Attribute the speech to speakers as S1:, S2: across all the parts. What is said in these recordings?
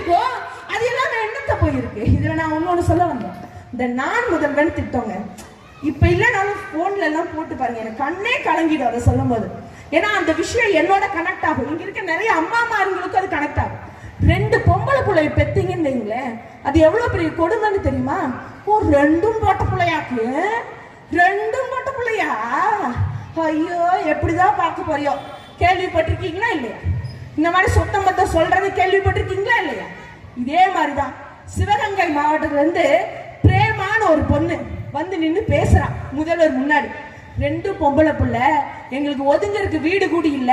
S1: இருக்கோ அது எல்லாம் என்னத்த போயிருக்கு. இதுல நான் ஒண்ணு சொல்ல வந்தேன். இந்த நான் முதல்வன் திட்டங்க இப்ப இல்லைனாலும் போன்ல எல்லாம் போட்டு பாருங்க, எனக்கு கண்ணே கலங்கிடும் அதை சொல்லும் போது. ஏன்னா அந்த விஷயம் என்னோட கனெக்ட் ஆகும். இங்க இருக்க நிறைய அம்மாமார்களுக்கும் அது கனெக்ட் ஆகும். 2 பொம்பளை பிள்ளைய பெத்தீங்கன்னு வைங்களேன், அது எவ்வளவு பெரிய கொடுமைன்னு தெரியுமா? ஓ 2ம் பொட்ட பிள்ளையாக்கு, 2ம் பொட்ட பிள்ளையா? ஐயோ எப்படிதான் பார்க்க போறியோ. கேள்விப்பட்டிருக்கீங்களா இல்லையா? இந்த மாதிரி சுத்தம் மொத்தம் சொல்றது கேள்விப்பட்டிருக்கீங்களா இல்லையா? இதே மாதிரிதான் சிவகங்கை மாவட்டத்துல இருந்து பிரேமான ஒரு பொண்ணு வந்து நின்று பேசுறான் முதல்வர் முன்னாடி. 2 பொம்பளை பிள்ளை, எங்களுக்கு ஒதுங்கிறதுக்கு வீடு கூடி இல்ல,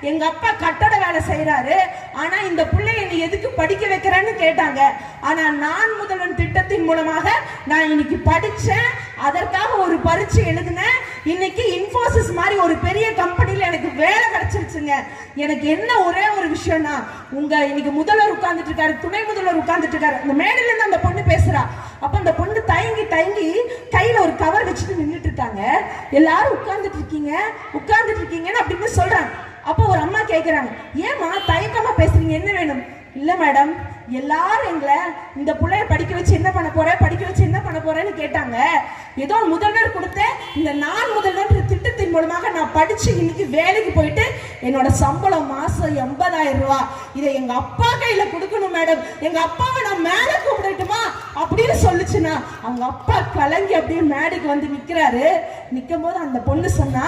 S1: எங்க அப்பா கட்டட வேலை செய்யறாரு, ஆனா இந்த பிள்ளை என்னை எதுக்கு படிக்க வைக்கிறேன்னு கேட்டாங்க. ஆனா நான் முதல்வன் திட்டத்தின் மூலமாக நான் இன்னைக்கு படிச்சேன், அதற்காக ஒரு பரீட்சை எழுதினேன், இன்னைக்கு இன்ஃபோசிஸ் மாதிரி ஒரு பெரிய கம்பெனில எனக்கு வேலை கிடைச்சிருச்சுங்க. எனக்கு என்ன ஒரே ஒரு விஷயம்னா, உங்க இன்னைக்கு முதல்வர் உட்கார்ந்துட்டு இருக்காரு, துணை முதல்வர் உட்கார்ந்துட்டு இருக்காரு, அந்த மேடையில இருந்து அந்த பொண்ணு பேசுறா. அப்ப அந்த பொண்ணு தயங்கி தயங்கி கையில ஒரு கவர் வச்சுட்டு நின்றுட்டு இருக்காங்க. எல்லாரும் உட்கார்ந்துட்டு இருக்கீங்கன்னு அப்படின்னு சொல்றாங்க. அப்ப ஒரு அம்மா கேக்குறாங்க, ஏமா தயக்கமா பேசுறீங்க, என்ன வேணும்? இல்ல மேடம், எல்லாரும் எங்களை இந்த பிள்ளைய படிக்க வச்சு என்ன பண்ண போறேன்னு கேட்டாங்க. ஏதோ முதல்வர் கொடுத்த இந்த நான் முதல்வர் திட்டத்தின் மூலமாக நான் படிச்சு இன்னைக்கு வேலைக்கு போயிட்டு என்னோட சம்பளம் மாசம் 80,000 ரூபாய். இதை எங்க அப்பா கையில கொடுக்கணும் மேடம், எங்க அப்பாவை நான் மேல கூப்பிடட்டுமா அப்படின்னு சொல்லுச்சுன்னா, அவங்க அப்பா கலங்கி அப்படியே மேடைக்கு வந்து நிக்கிறாரு. நிக்கும் போது அந்த பொண்ணு சொன்னா,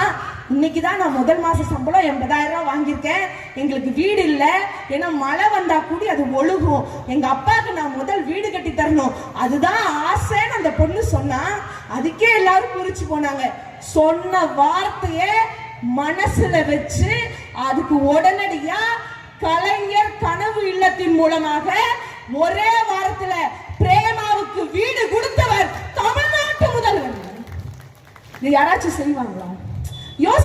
S1: இன்னைக்குதான் நான் முதல் மாச சம்பளம் 80,000 ரூபாய் வாங்கியிருக்கேன், எங்களுக்கு வீடு இல்லை, ஏன்னா மழை வந்தா கூடி அது ஒழுகும், எங்க அப்பாவுக்கு நான் முதல் வீடு கட்டி தரணும், அதுதான் ஆசைன்னு அந்த பொண்ணு சொன்னா. அதுக்கே எல்லாரும் குறிச்சு போனாங்க. சொன்ன வார்த்தையை மனசுல வச்சு அதுக்கு உடனடியா கலைஞர் கனவு இல்லத்தின் மூலமாக ஒரே வாரத்துல பிரேமாவுக்கு வீடு கொடுத்தவர் தமிழ்நாட்டு முதல்வர். இது யாராச்சும் செய்வாங்களா?